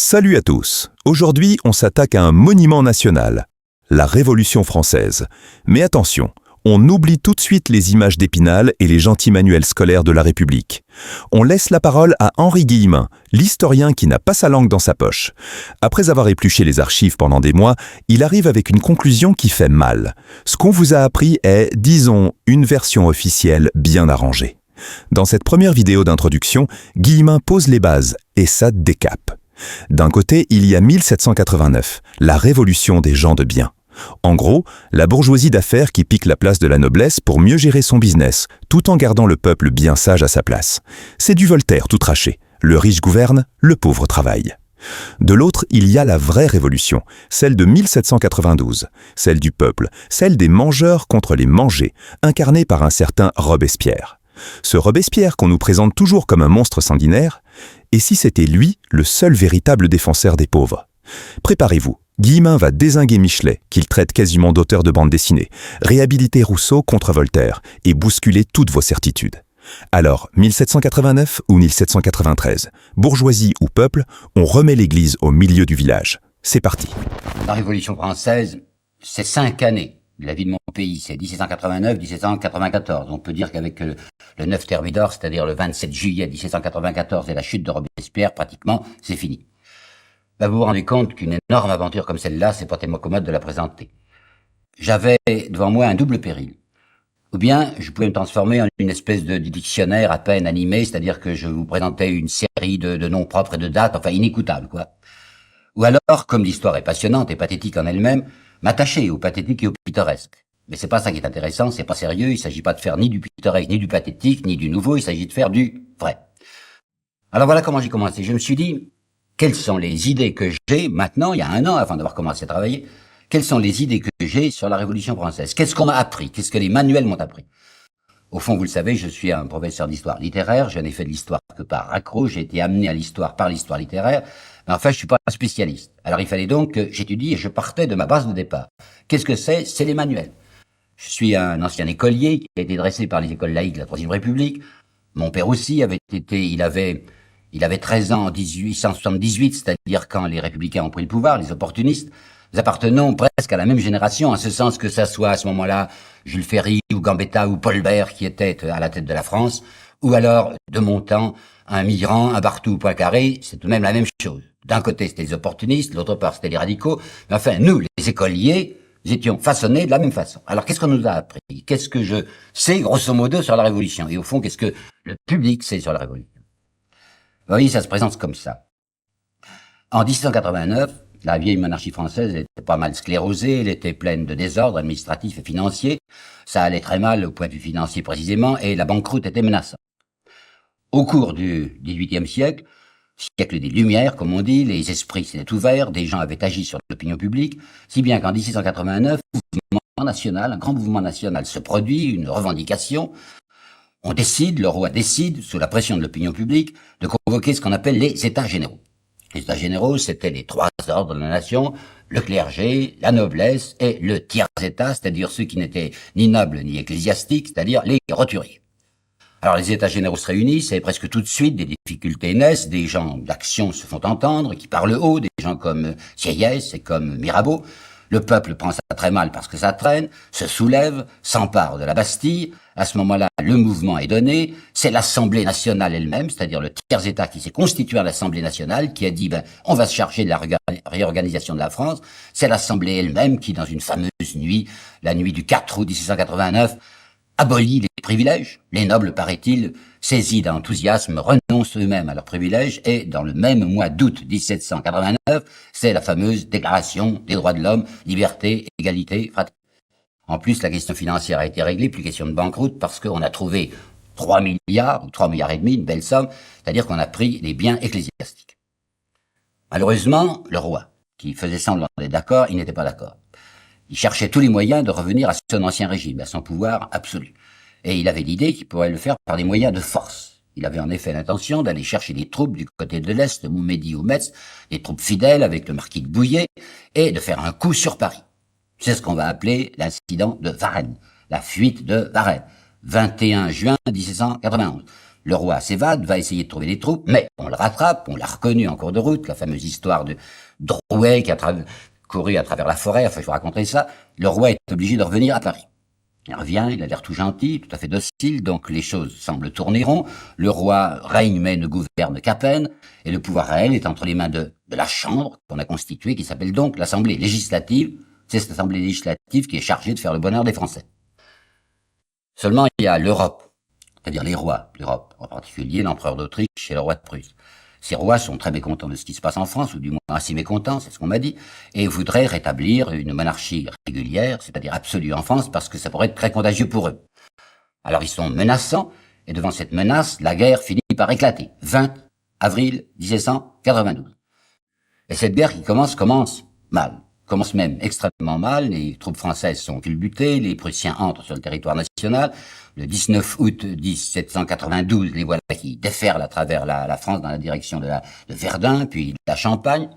Salut à tous. Aujourd'hui, on s'attaque à un monument national, la Révolution française. Mais attention, on oublie tout de suite les images d'Épinal et les gentils manuels scolaires de la République. On laisse la parole à Henri Guillemin, l'historien qui n'a pas sa langue dans sa poche. Après avoir épluché les archives pendant des mois, il arrive avec une conclusion qui fait mal. Ce qu'on vous a appris est, disons, une version officielle bien arrangée. Dans cette première vidéo d'introduction, Guillemin pose les bases et ça décape. D'un côté, il y a 1789, la révolution des gens de bien. En gros, la bourgeoisie d'affaires qui pique la place de la noblesse pour mieux gérer son business, tout en gardant le peuple bien sage à sa place. C'est du Voltaire tout traché. Le riche gouverne, le pauvre travaille. De l'autre, il y a la vraie révolution, celle de 1792, celle du peuple, celle des mangeurs contre les mangés, incarnée par un certain Robespierre. Ce Robespierre qu'on nous présente toujours comme un monstre sanguinaire, et si c'était lui le seul véritable défenseur des pauvres? Préparez-vous, Guillemin va dézinguer Michelet, qu'il traite quasiment d'auteur de bande dessinée, réhabiliter Rousseau contre Voltaire et bousculer toutes vos certitudes. Alors, 1789 ou 1793, bourgeoisie ou peuple, on remet l'église au milieu du village. C'est parti. La Révolution française, c'est 5 années de la vie de mon pays, c'est 1789-1794. On peut dire qu'avec le 9 Thermidor, c'est-à-dire le 27 juillet 1794 et la chute de Robespierre, pratiquement, c'est fini. Vous vous rendez compte qu'une énorme aventure comme celle-là, c'est pas tellement commode de la présenter. J'avais devant moi un double péril. Ou bien, je pouvais me transformer en une espèce de dictionnaire à peine animé, c'est-à-dire que je vous présentais une série de noms propres et de dates, enfin inécoutables, quoi. Ou alors, comme l'histoire est passionnante et pathétique en elle-même, m'attacher au pathétique et au pittoresque. Mais c'est pas ça qui est intéressant, c'est pas sérieux, il s'agit pas de faire ni du pittoresque, ni du pathétique, ni du nouveau, il s'agit de faire du vrai. Alors voilà comment j'ai commencé. Je me suis dit, quelles sont les idées que j'ai maintenant, il y a 1 an avant d'avoir commencé à travailler, quelles sont les idées que j'ai sur la Révolution française? Qu'est-ce qu'on m'a appris? Qu'est-ce que les manuels m'ont appris? Au fond, vous le savez, je suis un professeur d'histoire littéraire, je n'ai fait de l'histoire que par raccro, j'ai été amené à l'histoire par l'histoire littéraire, mais enfin, je suis pas un spécialiste. Alors il fallait donc que j'étudie et je partais de ma base de départ. Qu'est-ce que c'est? C'est les manuels. Je suis un ancien écolier qui a été dressé par les écoles laïques de la Troisième République. Mon père aussi il avait 13 ans en 1878, c'est-à-dire quand les républicains ont pris le pouvoir, les opportunistes. Nous appartenons presque à la même génération, en ce sens que ça soit à ce moment-là Jules Ferry ou Gambetta ou Paul Bert qui étaient à la tête de la France, ou alors, de mon temps, un Mitterrand, un Barthou ou Poincaré, c'est tout de même la même chose. D'un côté, c'était les opportunistes, de l'autre part, c'était les radicaux. Mais enfin, nous, les écoliers, nous étions façonnés de la même façon. Alors, qu'est-ce qu'on nous a appris? Qu'est-ce que je sais, grosso modo, sur la Révolution? Et au fond, qu'est-ce que le public sait sur la Révolution? Vous voyez, ça se présente comme ça. En 1789, la vieille monarchie française était pas mal sclérosée, elle était pleine de désordres administratifs et financiers. Ça allait très mal au point de vue financier précisément, et la banqueroute était menaçante. Au cours du XVIIIe siècle, siècle des Lumières, comme on dit, les esprits s'étaient ouverts, des gens avaient agi sur l'opinion publique, si bien qu'en 1789, un grand mouvement national se produit, une revendication. On décide, le roi décide, sous la pression de l'opinion publique, de convoquer ce qu'on appelle les États généraux. Les États généraux, c'était les 3 ordres de la nation, le clergé, la noblesse et le tiers-État, c'est-à-dire ceux qui n'étaient ni nobles ni ecclésiastiques, c'est-à-dire les roturiers. Alors les États généraux se réunissent et presque tout de suite des difficultés naissent, des gens d'action se font entendre, qui parlent haut, des gens comme Sieyès et comme Mirabeau. Le peuple prend ça très mal parce que ça traîne, se soulève, s'empare de la Bastille. À ce moment-là, le mouvement est donné. C'est l'Assemblée nationale elle-même, c'est-à-dire le tiers-État qui s'est constitué à l'Assemblée nationale, qui a dit on va se charger de la réorganisation de la France. C'est l'Assemblée elle-même qui, dans une fameuse nuit, la nuit du 4 août 1789, abolit les privilèges. Les nobles, paraît-il, saisis d'enthousiasme, renoncent eux-mêmes à leurs privilèges et dans le même mois d'août 1789, c'est la fameuse Déclaration des droits de l'homme, liberté, égalité, fraternité. En plus, la question financière a été réglée, plus question de banqueroute, parce qu'on a trouvé 3 milliards, ou 3 milliards et demi, une belle somme, c'est-à-dire qu'on a pris les biens ecclésiastiques. Malheureusement, le roi, qui faisait semblant d'être d'accord, il n'était pas d'accord. Il cherchait tous les moyens de revenir à son ancien régime, à son pouvoir absolu. Et il avait l'idée qu'il pourrait le faire par des moyens de force. Il avait en effet l'intention d'aller chercher des troupes du côté de l'Est, de Montmédy ou Metz, des troupes fidèles avec le marquis de Bouillé, et de faire un coup sur Paris. C'est ce qu'on va appeler l'incident de Varennes, la fuite de Varennes, 21 juin 1791. Le roi s'évade, va essayer de trouver des troupes, mais on le rattrape, on l'a reconnu en cours de route, la fameuse histoire de Drouet qui a couru à travers la forêt, enfin je vous raconterai ça. Le roi est obligé de revenir à Paris. Il revient, il a l'air tout gentil, tout à fait docile, donc les choses semblent tourner rond. Le roi règne mais ne gouverne qu'à peine, et le pouvoir réel est entre les mains de la Chambre qu'on a constituée, qui s'appelle donc l'Assemblée législative. C'est cette Assemblée législative qui est chargée de faire le bonheur des Français. Seulement, il y a l'Europe, c'est-à-dire les rois, l'Europe, en particulier l'empereur d'Autriche et le roi de Prusse. Ces rois sont très mécontents de ce qui se passe en France, ou du moins assez mécontents, c'est ce qu'on m'a dit, et voudraient rétablir une monarchie régulière, c'est-à-dire absolue en France, parce que ça pourrait être très contagieux pour eux. Alors ils sont menaçants, et devant cette menace, la guerre finit par éclater. 20 avril 1792. Et cette guerre qui commence mal. Commence même extrêmement mal, les troupes françaises sont culbutées, les Prussiens entrent sur le territoire national. Le 19 août 1792, les voilà qui déferlent à travers la France dans la direction de Verdun, puis de la Champagne.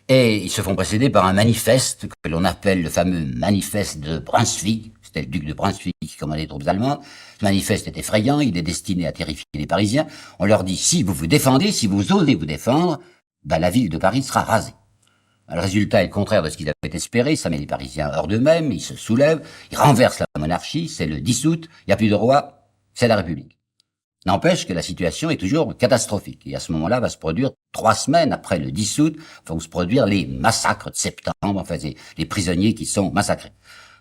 Et ils se font précéder par un manifeste que l'on appelle le fameux manifeste de Brunswick. C'était le duc de Brunswick qui commandait les troupes allemandes. Ce manifeste est effrayant, il est destiné à terrifier les Parisiens. On leur dit, si vous vous défendez, si vous osez vous défendre, la ville de Paris sera rasée. Le résultat est le contraire de ce qu'ils avaient espéré, ça met les Parisiens hors d'eux-mêmes, ils se soulèvent, ils renversent la monarchie, c'est le 10 août, il n'y a plus de roi, c'est la République. N'empêche que la situation est toujours catastrophique, et à ce moment-là va se produire 3 semaines après le 10 août, vont se produire les massacres de septembre, enfin les prisonniers qui sont massacrés.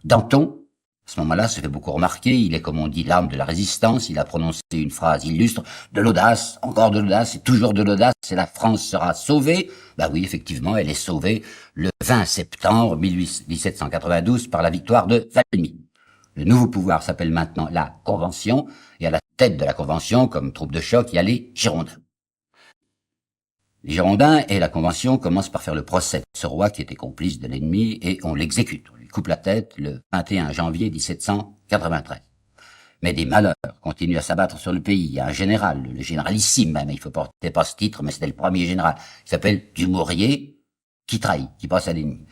Danton, à ce moment-là, se fait beaucoup remarquer, il est comme on dit l'âme de la résistance, il a prononcé une phrase illustre, de l'audace, encore de l'audace, et toujours de l'audace, et la France sera sauvée. Oui, effectivement, elle est sauvée le 20 septembre 1792 par la victoire de Valmy. Le nouveau pouvoir s'appelle maintenant la Convention, et à la tête de la Convention, comme troupe de choc, il y a les Girondins. Les Girondins et la Convention commencent par faire le procès de ce roi qui était complice de l'ennemi, et on l'exécute. On lui coupe la tête le 21 janvier 1793. Mais des malheurs continuent à s'abattre sur le pays. Il y a un général, le généralissime même, il faut porter pas ce titre, mais c'était le premier général, qui s'appelle Dumouriez, qui trahit, qui passe à l'ennemi.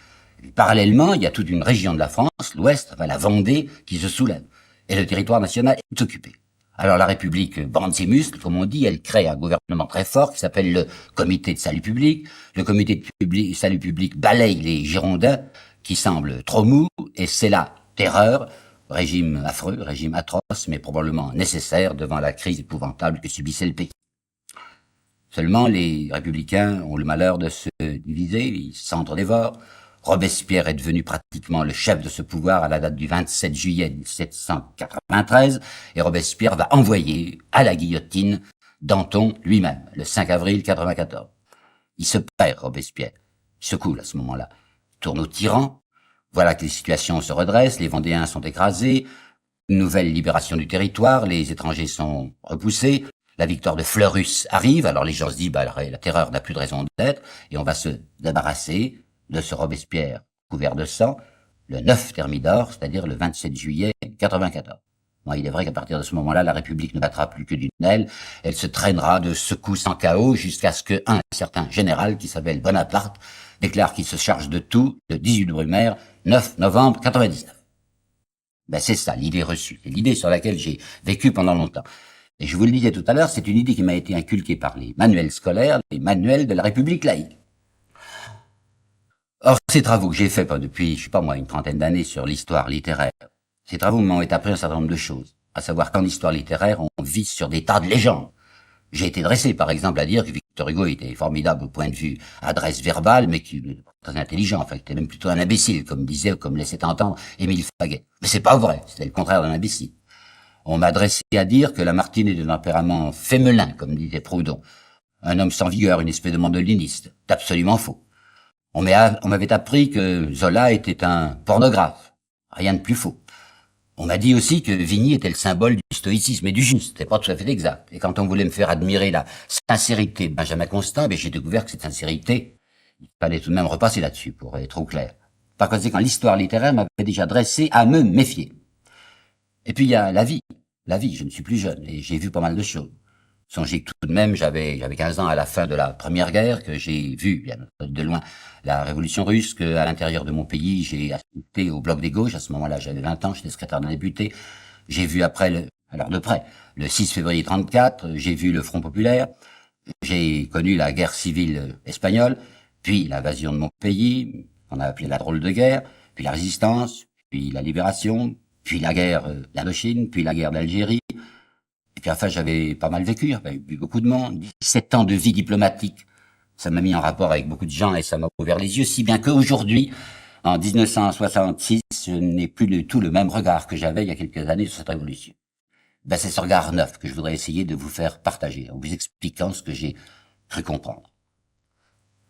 Parallèlement, il y a toute une région de la France, l'Ouest, la Vendée, qui se soulève. Et le territoire national est occupé. Alors la République bande ses muscles, comme on dit, elle crée un gouvernement très fort qui s'appelle le Comité de salut public. Le Comité de salut public balaye les Girondins, qui semblent trop mous, et c'est la terreur, régime affreux, régime atroce, mais probablement nécessaire devant la crise épouvantable que subissait le pays. Seulement, les républicains ont le malheur de se diviser, ils s'entre-dévorent. Robespierre est devenu pratiquement le chef de ce pouvoir à la date du 27 juillet 1793, et Robespierre va envoyer à la guillotine Danton lui-même, le 5 avril 1994. Il se perd, Robespierre. Il se coule à ce moment-là. Il tourne au tyran. Voilà que les situations se redressent, les Vendéens sont écrasés, une nouvelle libération du territoire, les étrangers sont repoussés, la victoire de Fleurus arrive, alors les gens se disent, la terreur n'a plus de raison d'être, et on va se débarrasser de ce Robespierre couvert de sang, le 9 Thermidor, c'est-à-dire le 27 juillet 1994. Il est vrai qu'à partir de ce moment-là, la République ne battra plus que d'une aile, elle se traînera de secousse en chaos jusqu'à ce qu'un certain général qui s'appelle Bonaparte déclare qu'il se charge de tout le 18 Brumaire, 9 novembre 1999. C'est ça, l'idée reçue, c'est l'idée sur laquelle j'ai vécu pendant longtemps. Et je vous le disais tout à l'heure, c'est une idée qui m'a été inculquée par les manuels scolaires, les manuels de la République laïque. Or, ces travaux que j'ai faits depuis, une trentaine d'années sur l'histoire littéraire, ces travaux m'ont appris un certain nombre de choses. À savoir qu'en histoire littéraire, on vit sur des tas de légendes. J'ai été dressé, par exemple, à dire que Victor Hugo était formidable au point de vue adresse verbale, mais qu'il était très intelligent, qu'il était même plutôt un imbécile, comme laissait entendre Émile Faguet. Mais c'est pas vrai, c'était le contraire d'un imbécile. On m'a dressé à dire que Lamartine est d'un tempérament fémelin, comme disait Proudhon. Un homme sans vigueur, une espèce de mandoliniste. C'est absolument faux. On m'avait appris que Zola était un pornographe. Rien de plus faux. On m'a dit aussi que Vigny était le symbole du stoïcisme et du juste. C'était pas tout à fait exact. Et quand on voulait me faire admirer la sincérité de Benjamin Constant, j'ai découvert que cette sincérité, il fallait tout de même repasser là-dessus pour être au clair. Par conséquent, l'histoire littéraire m'avait déjà dressé à me méfier. Et puis il y a la vie. La vie, je ne suis plus jeune et j'ai vu pas mal de choses. Songez que tout de même, j'avais 15 ans à la fin de la Première Guerre, que j'ai vu, bien de loin, la Révolution russe, que à l'intérieur de mon pays, j'ai assisté au bloc des gauches. À ce moment-là, j'avais 20 ans, j'étais secrétaire d'un député. J'ai vu après Alors de près, le 6 février 34, j'ai vu le Front populaire, j'ai connu la guerre civile espagnole, puis l'invasion de mon pays, qu'on a appelé la drôle de guerre, puis la résistance, puis la libération, puis la guerre d'Indochine, puis la guerre d'Algérie. Et puis enfin, j'avais pas mal vécu, j'avais vu beaucoup de monde, 17 ans de vie diplomatique. Ça m'a mis en rapport avec beaucoup de gens et ça m'a ouvert les yeux, si bien qu'aujourd'hui, en 1966, je n'ai plus du tout le même regard que j'avais il y a quelques années sur cette révolution. Ben, c'est ce regard neuf que je voudrais essayer de vous faire partager, en vous expliquant ce que j'ai cru comprendre.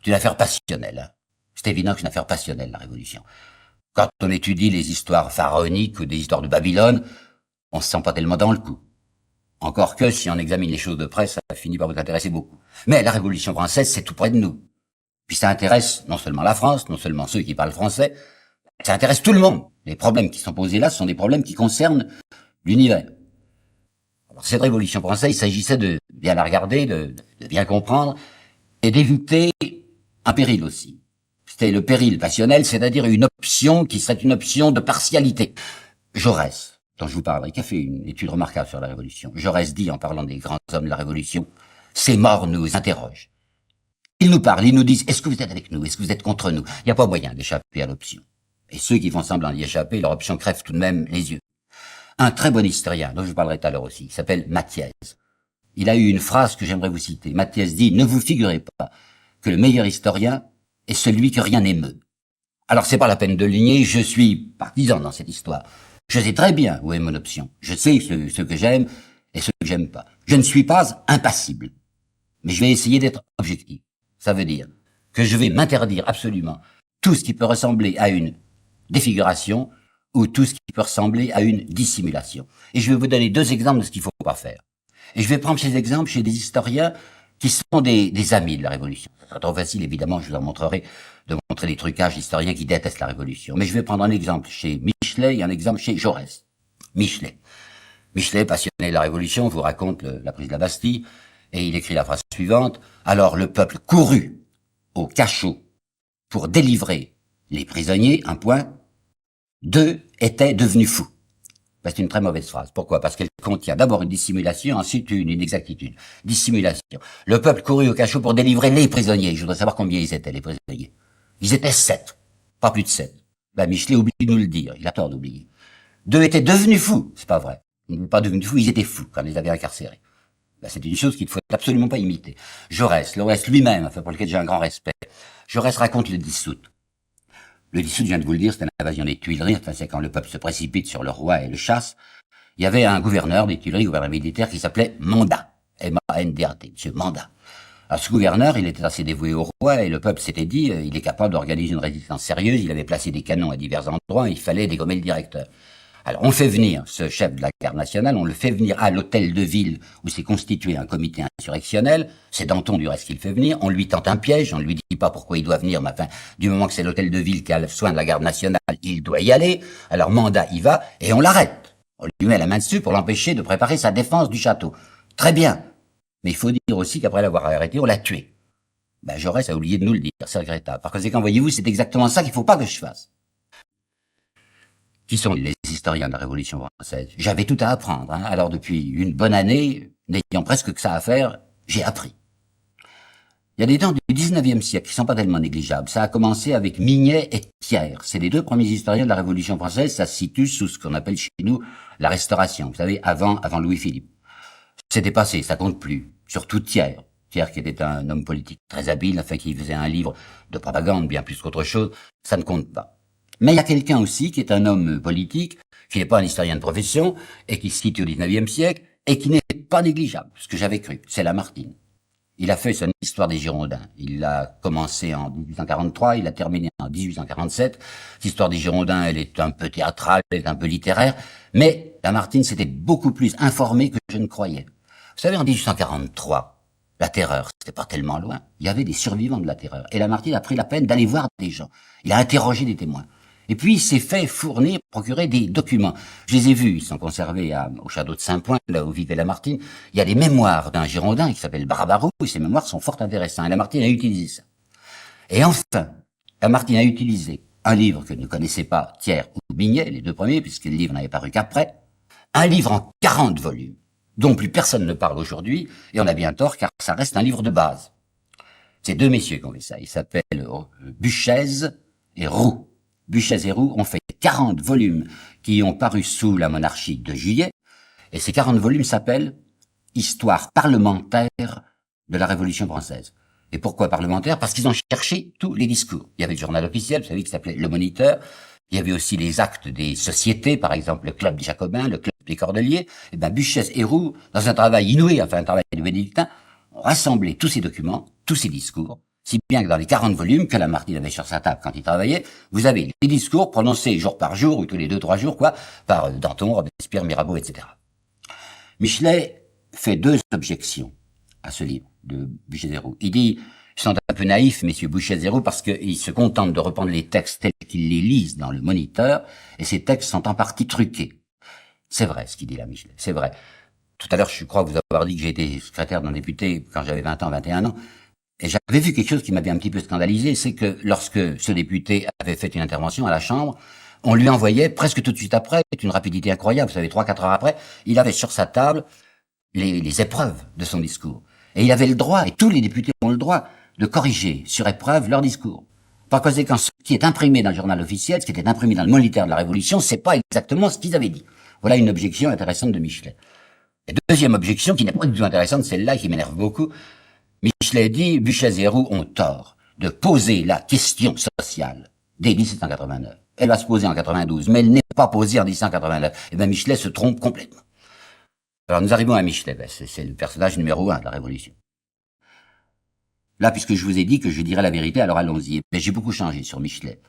C'est une affaire passionnelle. Hein. C'est évident que c'est une affaire passionnelle, la Révolution. Quand on étudie les histoires pharaoniques ou des histoires de Babylone, on se sent pas tellement dans le coup. Encore que, si on examine les choses de près, ça finit par vous intéresser beaucoup. Mais la Révolution française, c'est tout près de nous. Puis ça intéresse non seulement la France, non seulement ceux qui parlent français, ça intéresse tout le monde. Les problèmes qui sont posés là sont des problèmes qui concernent l'univers. Alors, cette Révolution française, il s'agissait de bien la regarder, de bien comprendre, et d'éviter un péril aussi. C'était le péril passionnel, c'est-à-dire une option qui serait une option de partialité. Jaurès, dont je vous parlerai, qui a fait une étude remarquable sur la Révolution. Jaurès dit, en parlant des grands hommes de la Révolution, ces morts nous interrogent. Ils nous parlent, ils nous disent, est-ce que vous êtes avec nous, est-ce que vous êtes contre nous? Il n'y a pas moyen d'échapper à l'option. Et ceux qui font semblant d'y échapper, leur option crève tout de même les yeux. Un très bon historien, dont je vous parlerai tout à l'heure aussi, qui s'appelle Mathiez. Il a eu une phrase que j'aimerais vous citer. Mathiez dit, ne vous figurez pas que le meilleur historien est celui que rien n'émeut. Alors c'est pas la peine de le nier, je suis partisan dans cette histoire. Je sais très bien où est mon option. Je sais ce que j'aime et ce que j'aime pas. Je ne suis pas impassible. Mais je vais essayer d'être objectif. Ça veut dire que je vais m'interdire absolument tout ce qui peut ressembler à une défiguration ou tout ce qui peut ressembler à une dissimulation. Et je vais vous donner 2 exemples de ce qu'il faut pas faire. Et je vais prendre ces exemples chez des historiens qui sont des amis de la Révolution. Ça sera trop facile, évidemment, je vous en montrerai, de montrer les trucages d'historiens qui détestent la Révolution. Mais je vais prendre un exemple chez Michelet et un exemple chez Jaurès. Michelet, passionné de la Révolution, vous raconte la prise de la Bastille, et il écrit la phrase suivante. Alors le peuple courut au cachot pour délivrer les prisonniers, un point. 2 étaient devenus fous. Ben, c'est une très mauvaise phrase. Pourquoi? Parce qu'elle contient d'abord une dissimulation, ensuite une inexactitude. Dissimulation. Le peuple courut au cachot pour délivrer les prisonniers. Je voudrais savoir combien ils étaient, les prisonniers. Ils étaient 7. Pas plus de 7. Ben, Michelet oublie de nous le dire. Il a tort d'oublier. 2 étaient devenus fous. C'est pas vrai. Ils n'étaient pas devenus fous, ils étaient fous quand ils les avaient incarcérés. Ben, c'est une chose qu'il ne faut absolument pas imiter. Jaurès lui-même, enfin, pour lequel j'ai un grand respect. Jaurès raconte le 10 août. Le 10 août, je viens de vous le dire, c'était l'invasion des Tuileries, enfin, c'est quand le peuple se précipite sur le roi et le chasse. Il y avait un gouverneur des Tuileries, gouverneur militaire, qui s'appelait Mandat. M-A-N-D-A-T, monsieur Mandat. Alors, ce gouverneur, il était assez dévoué au roi, et le peuple s'était dit, il est capable d'organiser une résistance sérieuse, il avait placé des canons à divers endroits, il fallait dégommer le directeur. Alors, on fait venir ce chef de la garde nationale, on le fait venir à l'hôtel de ville où s'est constitué un comité insurrectionnel. C'est Danton, du reste, qui le fait venir. On lui tente un piège, on ne lui dit pas pourquoi il doit venir, mais enfin, du moment que c'est l'hôtel de ville qui a le soin de la garde nationale, il doit y aller. Alors, Mandat y va, et on l'arrête. On lui met la main dessus pour l'empêcher de préparer sa défense du château. Très bien. Mais il faut dire aussi qu'après l'avoir arrêté, on l'a tué. Ben, Jaurès a oublié de nous le dire, c'est regrettable. Par conséquent, voyez-vous, c'est exactement ça qu'il faut pas que je fasse. Qui sont les historiens de la Révolution française? J'avais tout à apprendre, hein. Alors depuis une bonne année, n'ayant presque que ça à faire, j'ai appris. Il y a des temps du 19e siècle qui sont pas tellement négligeables. Ça a commencé avec Mignet et Thiers. C'est les 2 premiers historiens de la Révolution française. Ça se situe sous ce qu'on appelle chez nous la Restauration. Vous savez, avant Louis-Philippe. C'était passé, ça compte plus. Surtout Thiers. Thiers qui était un homme politique très habile, enfin qui faisait un livre de propagande bien plus qu'autre chose. Ça ne compte pas. Mais il y a quelqu'un aussi qui est un homme politique, qui n'est pas un historien de profession, et qui se situe au 19e siècle, et qui n'est pas négligeable, ce que j'avais cru. C'est Lamartine. Il a fait son histoire des Girondins. Il a commencé en 1843, il a terminé en 1847. L'histoire des Girondins, elle est un peu théâtrale, elle est un peu littéraire, mais Lamartine s'était beaucoup plus informé que je ne croyais. Vous savez, en 1843, la terreur, c'était pas tellement loin. Il y avait des survivants de la terreur. Et Lamartine a pris la peine d'aller voir des gens. Il a interrogé des témoins. Et puis, il s'est fait fournir, procurer des documents. Je les ai vus, ils sont conservés au château de Saint-Point, là où vivait Lamartine. Il y a des mémoires d'un Girondin qui s'appelle Barbaroux, et ces mémoires sont fort intéressants. Et Lamartine a utilisé ça. Et enfin, Lamartine a utilisé un livre que ne connaissait pas Thiers ou Mignet, les 2 premiers, puisque le livre n'avait paru qu'après, un livre en 40 volumes, dont plus personne ne parle aujourd'hui, et on a bien tort car ça reste un livre de base. C'est deux messieurs qui ont fait ça, ils s'appellent Buchez et Roux. Buchez et Roux ont fait 40 volumes qui ont paru sous la monarchie de Juillet, et ces 40 volumes s'appellent Histoire parlementaire de la Révolution française. Et pourquoi parlementaire? Parce qu'ils ont cherché tous les discours. Il y avait le journal officiel, vous savez, qui s'appelait Le Moniteur. Il y avait aussi les actes des sociétés, par exemple le club des Jacobins, le club des Cordeliers. Et ben Buchez et Roux, dans un travail inouï, enfin un travail de bénédictin, ont rassemblé tous ces documents, tous ces discours, si bien que dans les 40 volumes que Lamartine avait sur sa table quand il travaillait, vous avez les discours prononcés jour par jour, ou tous les 2-3 jours, par Danton, Robespierre, Mirabeau, etc. Michelet fait deux objections à ce livre de Buchez et Roux. Il dit, ils sont un peu naïfs, messieurs Buchez et Roux, parce qu'ils se contentent de reprendre les textes tels qu'ils les lisent dans le Moniteur, et ces textes sont en partie truqués. C'est vrai, ce qu'il dit là, Michelet, c'est vrai. Tout à l'heure, je crois vous avoir dit que j'ai été secrétaire d'un député quand j'avais 20 ans, 21 ans, et j'avais vu quelque chose qui m'avait un petit peu scandalisé, c'est que lorsque ce député avait fait une intervention à la Chambre, on lui envoyait presque tout de suite après, avec une rapidité incroyable, vous savez, 3-4 heures après, il avait sur sa table les épreuves de son discours. Et il avait le droit, et tous les députés ont le droit, de corriger sur épreuve leur discours. Par conséquent, ce qui est imprimé dans le journal officiel, ce qui était imprimé dans le Moniteur de la Révolution, c'est pas exactement ce qu'ils avaient dit. Voilà une objection intéressante de Michelet. Et deuxième objection, qui n'est pas du tout intéressante, celle-là qui m'énerve beaucoup. Michelet dit, Buchez et Roux ont tort de poser la question sociale dès 1789. Elle va se poser en 92, mais elle n'est pas posée en 1789. Et bien Michelet se trompe complètement. Alors nous arrivons à Michelet, c'est le personnage numéro 1 de la Révolution. Là, puisque je vous ai dit que je dirais la vérité, alors allons-y. Mais j'ai beaucoup changé sur Michelet.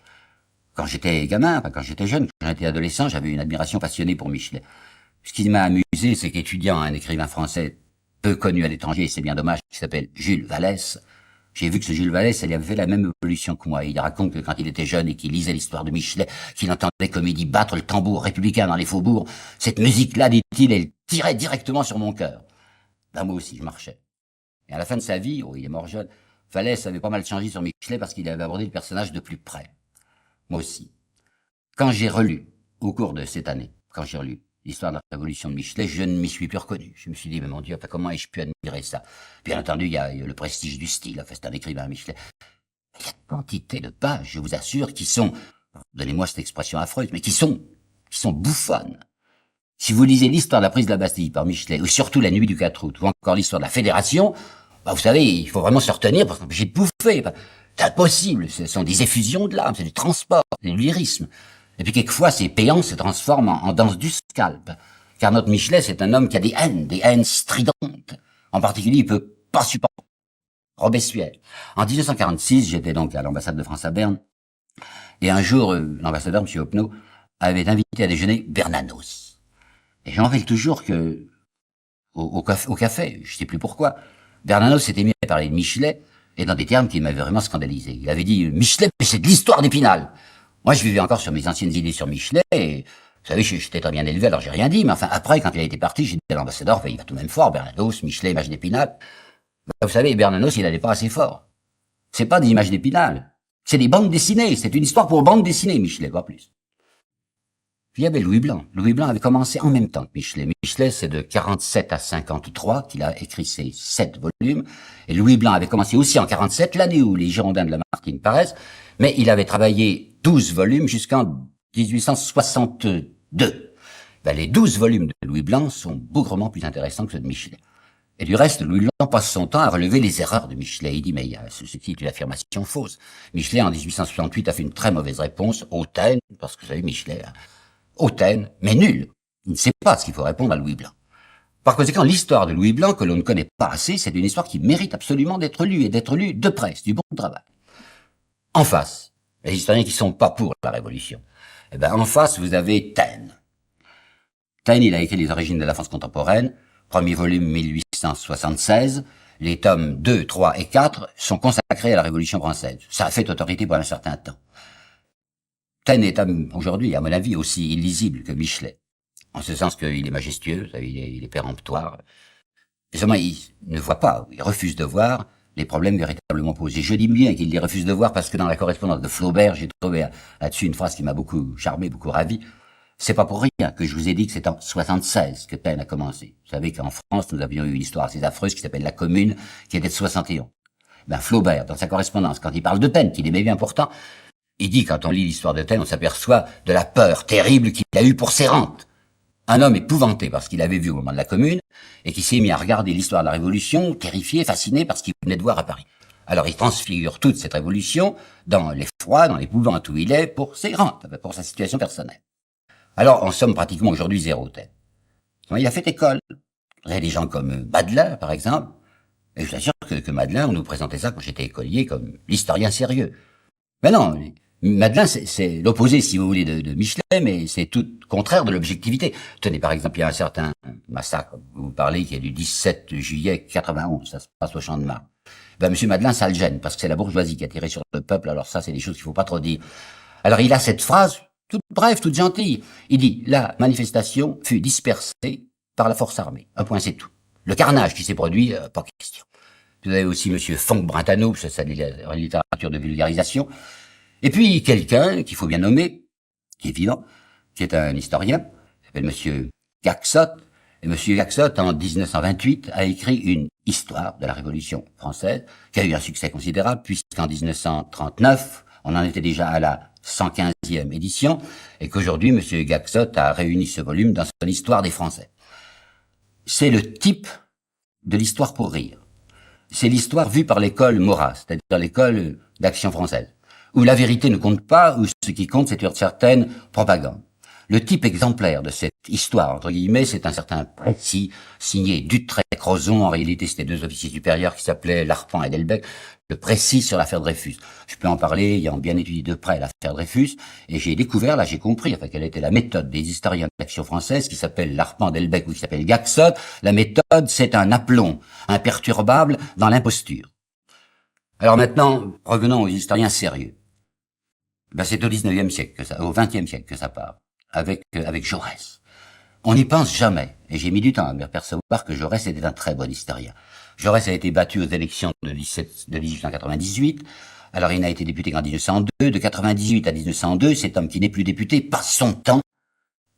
Quand j'étais gamin, quand j'étais jeune, quand j'étais adolescent, j'avais une admiration passionnée pour Michelet. Ce qui m'a amusé, c'est qu'étudiant un écrivain français peu connu à l'étranger, et c'est bien dommage, qui s'appelle Jules Vallès, j'ai vu que ce Jules Vallès, il avait fait la même évolution que moi. Il raconte que quand il était jeune et qu'il lisait l'histoire de Michelet, qu'il entendait, comme il dit, battre le tambour républicain dans les faubourgs, cette musique-là, dit-il, elle tirait directement sur mon cœur. Ben, moi aussi, je marchais. Et à la fin de sa vie, il est mort jeune, Vallès avait pas mal changé sur Michelet parce qu'il avait abordé le personnage de plus près. Moi aussi. Quand j'ai relu, au cours de cette année, quand j'ai relu l'histoire de la Révolution de Michelet, je ne m'y suis plus reconnu. Je me suis dit, mais mon Dieu, comment ai-je pu admirer ça? Bien entendu, il y a le prestige du style, enfin, c'est un écrivain, Michelet. Il y a quantité de pages, je vous assure, qui sont, donnez-moi cette expression affreuse, mais qui sont bouffonnes. Si vous lisez l'histoire de la prise de la Bastille par Michelet, ou surtout la nuit du 4 août, ou encore l'histoire de la Fédération, vous savez, il faut vraiment se retenir pour s'empêcher de bouffer. C'est impossible, ce sont des effusions de l'âme, c'est du transport, c'est du lyrisme. Et puis quelquefois, ces péants se transforment en danse du scalp. Car notre Michelet, c'est un homme qui a des haines stridentes. En particulier, il peut pas supporter Robespierre. En 1946, j'étais donc à l'ambassade de France à Berne, et un jour, l'ambassadeur, M. Hoppenot, avait invité à déjeuner Bernanos. Et j'en rappelle toujours que, au café, je sais plus pourquoi, Bernanos s'était mis à parler de Michelet, et dans des termes qui m'avaient vraiment scandalisé. Il avait dit, Michelet, mais c'est de l'histoire d'Épinal. Moi, je vivais encore sur mes anciennes idées sur Michelet, et, vous savez, j'étais très bien élevé, alors j'ai rien dit, mais enfin, après, quand il a été parti, j'ai dit à l'ambassadeur, il va tout de même fort, Bernanos, Michelet, image d'Épinal. Vous savez, Bernanos, il n'allait pas assez fort. C'est pas des images d'Épinal. C'est des bandes dessinées. C'est une histoire pour bandes dessinées, Michelet, pas plus. Puis il y avait Louis Blanc. Louis Blanc avait commencé en même temps que Michelet. Michelet, c'est de 47 à 53 qu'il a écrit ses 7 volumes. Et Louis Blanc avait commencé aussi en 47, l'année où les Girondins de Lamartine paraissent. Mais il avait travaillé 12 volumes jusqu'en 1862. Les 12 volumes de Louis Blanc sont bougrement plus intéressants que ceux de Michelet. Et du reste, Louis Blanc passe son temps à relever les erreurs de Michelet. Il dit, mais ceci est une affirmation fausse. Michelet, en 1868, a fait une très mauvaise réponse, hautaine, parce que vous savez, Michelet, hautaine, mais nulle. Il ne sait pas ce qu'il faut répondre à Louis Blanc. Par conséquent, l'histoire de Louis Blanc, que l'on ne connaît pas assez, c'est une histoire qui mérite absolument d'être lue, et d'être lue de près, c'est du bon travail. En face, les historiens qui sont pas pour la Révolution, en face, vous avez Taine. Taine, il a écrit Les origines de la France contemporaine, premier volume 1876, les tomes 2, 3 et 4 sont consacrés à la Révolution française. Ça a fait autorité pendant un certain temps. Taine est aujourd'hui, à mon avis, aussi illisible que Michelet, en ce sens qu'il est majestueux, il est péremptoire. Et seulement, il ne voit pas, il refuse de voir les problèmes véritablement posés. Je dis bien qu'il les refuse de voir parce que dans la correspondance de Flaubert, j'ai trouvé là-dessus une phrase qui m'a beaucoup charmé, beaucoup ravi. C'est pas pour rien que je vous ai dit que c'est en 76 que Taine a commencé. Vous savez qu'en France, nous avions eu une histoire assez affreuse qui s'appelle La Commune, qui était de 71. Ben, Flaubert, dans sa correspondance, quand il parle de Taine, qu'il aimait bien pourtant, il dit, quand on lit l'histoire de Taine, on s'aperçoit de la peur terrible qu'il a eue pour ses rentes. Un homme épouvanté par ce qu'il avait vu au moment de la Commune, et qui s'est mis à regarder l'histoire de la Révolution, terrifié, fasciné par ce qu'il venait de voir à Paris. Alors il transfigure toute cette révolution dans l'effroi, dans l'épouvante où il est, pour ses rentes, pour sa situation personnelle. Alors, en somme, pratiquement aujourd'hui zéro Taine. Il a fait école. Vous avez des gens comme Madelin, par exemple, et je vous assure que Madelin, on nous présentait ça quand j'étais écolier comme l'historien sérieux. Mais non, Madelin, c'est l'opposé, si vous voulez, de Michelet, mais c'est tout contraire de l'objectivité. Tenez, par exemple, il y a un certain massacre, vous parlez, qui est du 17 juillet 91, ça se passe au Champ de Mars. Ben, monsieur Madelin, ça le gêne, parce que c'est la bourgeoisie qui a tiré sur le peuple, alors ça, c'est des choses qu'il faut pas trop dire. Alors, il a cette phrase, toute brève, toute gentille. Il dit, la manifestation fut dispersée par la force armée. Un point, c'est tout. Le carnage qui s'est produit, pas question. Vous avez aussi monsieur Fonck Brentano, c'est la littérature de vulgarisation. Et puis, quelqu'un qu'il faut bien nommer, qui est vivant, qui est un historien, qui s'appelle monsieur Gaxot. Et monsieur Gaxot, en 1928, a écrit une histoire de la Révolution française, qui a eu un succès considérable, puisqu'en 1939, on en était déjà à la 115e édition, et qu'aujourd'hui, monsieur Gaxot a réuni ce volume dans son histoire des Français. C'est le type de l'histoire pour rire. C'est l'histoire vue par l'école Maurras, c'est-à-dire l'école d'action française, où la vérité ne compte pas, où ce qui compte, c'est une certaine propagande. Le type exemplaire de cette histoire, entre guillemets, c'est un certain Précy, signé Dutrey-Crozon. En réalité, c'était deux officiers supérieurs qui s'appelaient Larpan et Delbecq. Le Précy sur l'affaire Dreyfus. Je peux en parler, ayant bien étudié de près l'affaire Dreyfus, et j'ai découvert, là j'ai compris, enfin, quelle était la méthode des historiens d'action française, qui s'appelle Larpan, Delbecq ou qui s'appelle Gaxot. La méthode, c'est un aplomb imperturbable dans l'imposture. Alors maintenant, revenons aux historiens sérieux. Ben, c'est au 19e siècle que ça, au 20e siècle que ça part. Avec Jaurès. On n'y pense jamais, et j'ai mis du temps à me percevoir que Jaurès était un très bon historien. Jaurès a été battu aux élections de 1898, alors il n'a été député qu'en 1902, de 98 à 1902, cet homme qui n'est plus député passe son temps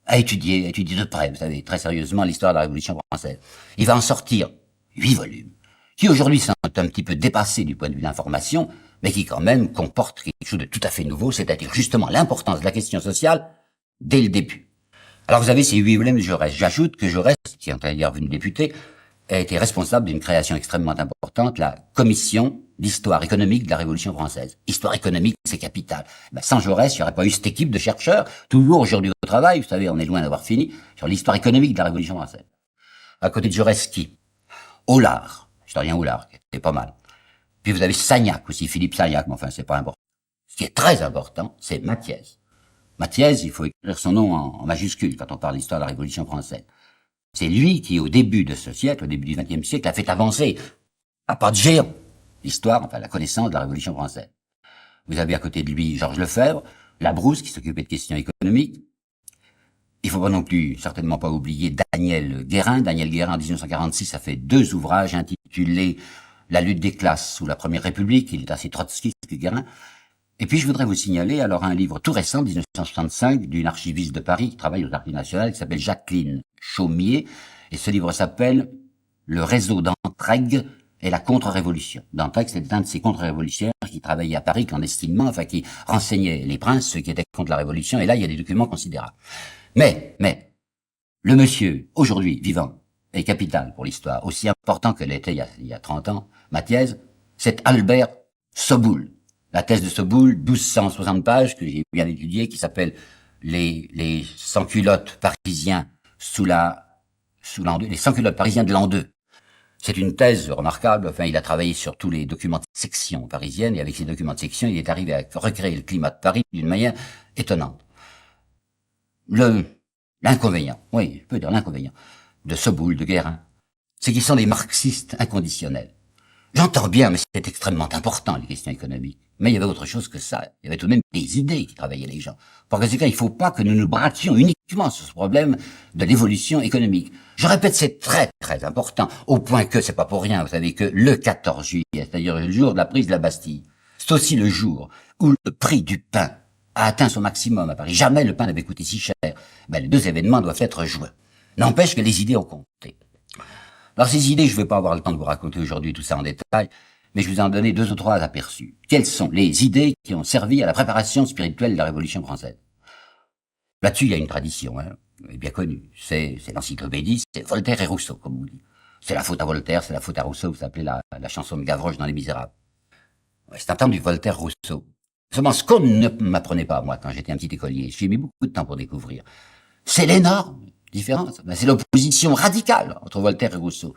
à étudier de près, vous savez, très sérieusement l'histoire de la Révolution française. Il va en sortir 8 volumes, qui aujourd'hui sont un petit peu dépassés du point de vue de l'information, mais qui quand même comportent quelque chose de tout à fait nouveau, c'est-à-dire justement l'importance de la question sociale dès le début. Alors vous avez ces 8 volumes de Jaurès. J'ajoute que Jaurès, qui est d'ailleurs venu député, a été responsable d'une création extrêmement importante, la commission d'histoire économique de la Révolution française. Histoire économique, c'est capital. Ben, sans Jaurès, il n'y aurait pas eu cette équipe de chercheurs, toujours aujourd'hui au travail, vous savez, on est loin d'avoir fini, sur l'histoire économique de la Révolution française. À côté de Jaurès, qui? Aulard, historien Aulard, qui était pas mal. Puis vous avez Sagnac aussi, Philippe Sagnac, mais enfin, c'est pas important. Ce qui est très important, c'est Mathiez. Mathiez, il faut écrire son nom en majuscule quand on parle d'histoire de la Révolution française. C'est lui qui, au début de ce siècle, au début du XXe siècle, a fait avancer, à pas de géant, l'histoire, enfin la connaissance de la Révolution française. Vous avez à côté de lui Georges Lefebvre, Labrousse, qui s'occupait de questions économiques. Il faut pas non plus, certainement pas oublier Daniel Guérin. Daniel Guérin, en 1946, a fait 2 ouvrages intitulés La lutte des classes sous la Première République. Il est assez trotskiste que Guérin. Et puis je voudrais vous signaler alors un livre tout récent, 1965, d'une archiviste de Paris qui travaille aux Archives nationales, qui s'appelle Jacqueline Chaumier, et ce livre s'appelle Le réseau d'Entraigues et la contre-révolution. D'Entraigues, c'était un de ces contre-révolutionnaires qui travaillait à Paris clandestinement, enfin qui renseignait les princes, ceux qui étaient contre la révolution, et là il y a des documents considérables. Mais, le monsieur, aujourd'hui, vivant, est capital pour l'histoire, aussi important que l'était il y a 30 ans, Mathiez, c'est Albert Soboul. La thèse de Soboul, 1260 pages, que j'ai bien étudiée, qui s'appelle les sans-culottes parisiens les sans-culottes parisiens de l'an 2. C'est une thèse remarquable. Enfin, il a travaillé sur tous les documents de section parisienne, et avec ces documents de section, il est arrivé à recréer le climat de Paris d'une manière étonnante. L'inconvénient, oui, je peux dire l'inconvénient, de Soboul, de Guérin, c'est qu'ils sont des marxistes inconditionnels. J'entends bien, mais c'est extrêmement important, les questions économiques. Mais il y avait autre chose que ça. Il y avait tout de même des idées qui travaillaient les gens. Par conséquent, il ne faut pas que nous nous braquions uniquement sur ce problème de l'évolution économique. Je répète, c'est très, très important. Au point que, c'est pas pour rien, vous savez que le 14 juillet, c'est-à-dire le jour de la prise de la Bastille, c'est aussi le jour où le prix du pain a atteint son maximum à Paris. Jamais le pain n'avait coûté si cher. Les deux événements doivent être joints. N'empêche que les idées ont compté. Alors ces idées, je ne vais pas avoir le temps de vous raconter aujourd'hui tout ça en détail, mais je vous en donner 2 ou 3 aperçus. Quelles sont les idées qui ont servi à la préparation spirituelle de la Révolution française? Là-dessus, il y a une tradition, bien connue. C'est l'encyclopédie, c'est Voltaire et Rousseau, comme on dit. C'est la faute à Voltaire, c'est la faute à Rousseau, vous appelez la chanson de Gavroche dans Les Misérables. C'est un terme du Voltaire-Rousseau. Seulement, ce qu'on ne m'apprenait pas, moi, quand j'étais un petit écolier, j'ai mis beaucoup de temps pour découvrir, c'est l'énorme différence. C'est l'opposition radicale entre Voltaire et Rousseau.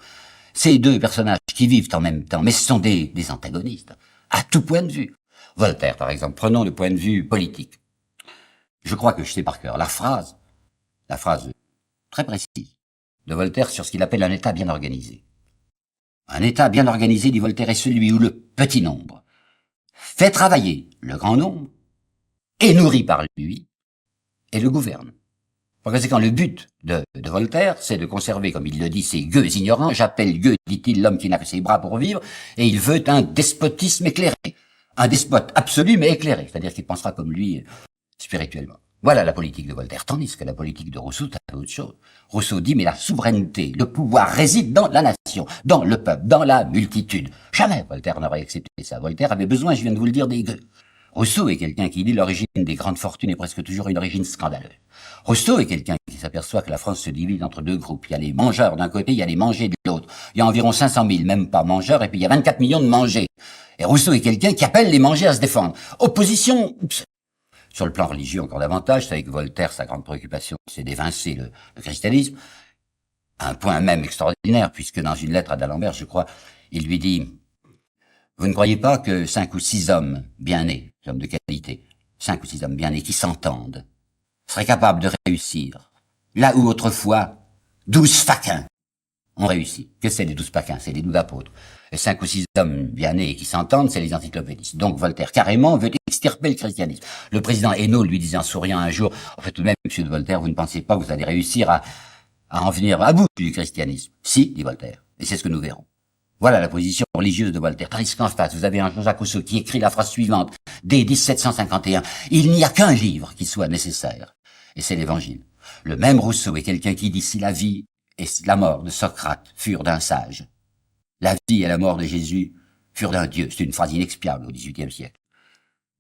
Ces deux personnages qui vivent en même temps, mais ce sont des antagonistes, à tout point de vue. Voltaire, par exemple, prenons le point de vue politique. Je crois que je sais par cœur la phrase très précise de Voltaire sur ce qu'il appelle un État bien organisé. Un État bien organisé, dit Voltaire, est celui où le petit nombre fait travailler le grand nombre, est nourri par lui, et le gouverne. Par conséquent, le but de Voltaire, c'est de conserver, comme il le dit, ces gueux ignorants. J'appelle gueux, dit-il, l'homme qui n'a que ses bras pour vivre, et il veut un despotisme éclairé. Un despote absolu, mais éclairé, c'est-à-dire qu'il pensera comme lui spirituellement. Voilà la politique de Voltaire, tandis que la politique de Rousseau, c'est autre chose. Rousseau dit, mais la souveraineté, le pouvoir réside dans la nation, dans le peuple, dans la multitude. Jamais Voltaire n'aurait accepté ça. Voltaire avait besoin, je viens de vous le dire, des gueux. Rousseau est quelqu'un qui dit l'origine des grandes fortunes est presque toujours une origine scandaleuse. Rousseau est quelqu'un qui s'aperçoit que la France se divise entre 2 groupes. Il y a les mangeurs d'un côté, il y a les mangés de l'autre. Il y a environ 500 000, même pas mangeurs, et puis il y a 24 millions de mangés. Et Rousseau est quelqu'un qui appelle les mangés à se défendre. Opposition, sur le plan religieux encore davantage, c'est avec Voltaire, sa grande préoccupation, c'est d'évincer le christianisme. Un point même extraordinaire, puisque dans une lettre à d'Alembert, je crois, il lui dit: vous ne croyez pas que 5 ou 6 hommes bien nés, hommes de qualité, 5 ou 6 hommes bien nés qui s'entendent, seraient capables de réussir là où autrefois 12 faquins ont réussi? Que c'est les 12 faquins? C'est les 12 apôtres. Et 5 ou 6 hommes bien nés qui s'entendent, c'est les encyclopédistes. Donc Voltaire, carrément, veut extirper le christianisme. Le président Hénault lui disait en souriant un jour: en fait, tout de même, monsieur de Voltaire, vous ne pensez pas que vous allez réussir à en venir à bout du christianisme? Si, dit Voltaire, et c'est ce que nous verrons. Voilà la position religieuse de Voltaire. Tandis qu'en face, vous avez un Jean-Jacques Rousseau qui écrit la phrase suivante, dès 1751, il n'y a qu'un livre qui soit nécessaire, et c'est l'Évangile. Le même Rousseau est quelqu'un qui dit: si la vie et la mort de Socrate furent d'un sage, la vie et la mort de Jésus furent d'un Dieu. C'est une phrase inexpiable au XVIIIe siècle.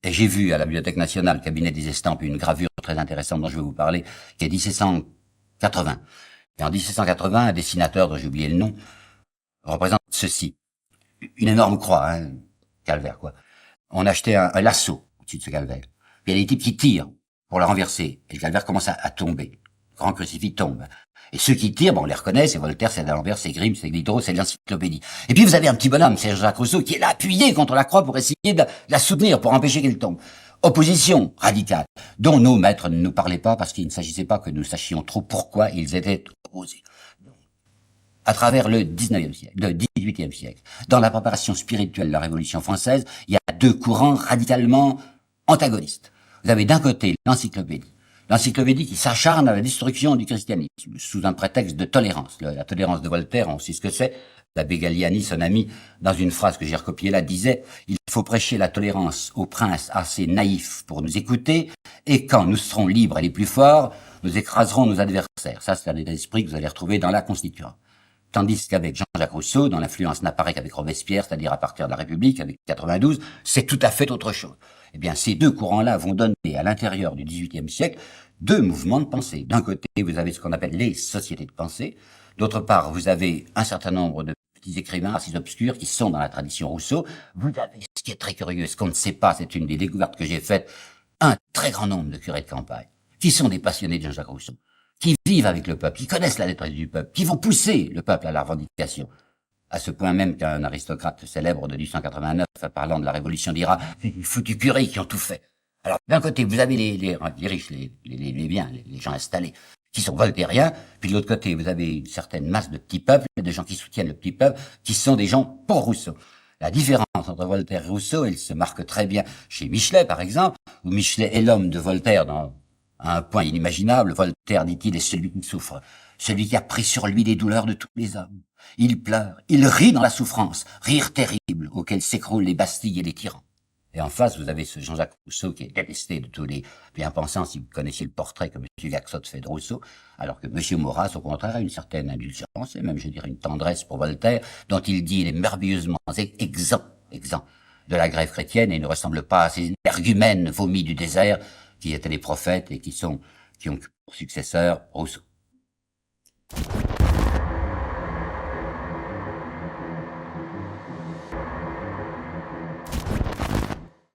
Et j'ai vu à la Bibliothèque nationale, cabinet des estampes, une gravure très intéressante dont je vais vous parler, qui est 1780. Et en 1780, un dessinateur dont j'ai oublié le nom représente ceci. Une énorme croix, calvaire, quoi. On achetait un lasso au-dessus de ce calvaire. Puis il y a des types qui tirent pour le renverser. Et le calvaire commence à tomber. Le grand crucifix tombe. Et ceux qui tirent, on les reconnaît, c'est Voltaire, c'est d'Alembert, c'est Grimm, c'est Diderot, c'est l'encyclopédie. Et puis vous avez un petit bonhomme, c'est Jacques Rousseau, qui est là appuyé contre la croix pour essayer de la soutenir, pour empêcher qu'elle tombe. Opposition radicale, dont nos maîtres ne nous parlaient pas parce qu'il ne s'agissait pas que nous sachions trop pourquoi ils étaient opposés. À travers le 19e siècle, le 18e siècle, dans la préparation spirituelle de la Révolution française, il y a 2 courants radicalement antagonistes. Vous avez d'un côté l'encyclopédie qui s'acharne à la destruction du christianisme, sous un prétexte de tolérance. La tolérance de Voltaire, on sait ce que c'est. L'abbé Galliani, son ami, dans une phrase que j'ai recopiée là, disait: il faut prêcher la tolérance aux princes assez naïfs pour nous écouter, et quand nous serons libres et les plus forts, nous écraserons nos adversaires. Ça, c'est un état d'esprit que vous allez retrouver dans la Constituante. Tandis qu'avec Jean-Jacques Rousseau, dont l'influence n'apparaît qu'avec Robespierre, c'est-à-dire à partir de la République, avec 92, c'est tout à fait autre chose. Eh bien, ces 2 courants-là vont donner à l'intérieur du XVIIIe siècle 2 mouvements de pensée. D'un côté, vous avez ce qu'on appelle les sociétés de pensée. D'autre part, vous avez un certain nombre de petits écrivains assez obscurs qui sont dans la tradition Rousseau. Vous avez, ce qui est très curieux, ce qu'on ne sait pas, c'est une des découvertes que j'ai faites, un très grand nombre de curés de campagne, qui sont des passionnés de Jean-Jacques Rousseau, qui vivent avec le peuple, qui connaissent la détresse du peuple, qui vont pousser le peuple à la revendication. À ce point même qu'un aristocrate célèbre de 1889, parlant de la Révolution, dira: c'est des foutus curés qui ont tout fait. Alors, d'un côté, vous avez les riches, les biens, les gens installés, qui sont voltairiens, puis de l'autre côté, vous avez une certaine masse de petits peuples, de gens qui soutiennent le petit peuple, qui sont des gens pour Rousseau. La différence entre Voltaire et Rousseau, elle se marque très bien chez Michelet, par exemple, où Michelet est l'homme de Voltaire à un point inimaginable. Voltaire, dit-il, est celui qui souffre, celui qui a pris sur lui les douleurs de tous les hommes. Il pleure, il rit dans la souffrance, rire terrible auquel s'écroulent les Bastilles et les tyrans. Et en face, vous avez ce Jean-Jacques Rousseau qui est détesté de tous les bien-pensants, si vous connaissiez le portrait que M. Gaxot fait de Rousseau, alors que M. Maurras, au contraire, a une certaine indulgence, et même, je dirais, une tendresse pour Voltaire, dont il dit il est merveilleusement exempt de la grève chrétienne, et ne ressemble pas à ces énergumènes vomis du désert, qui étaient les prophètes et qui ont pour successeur Rousseau.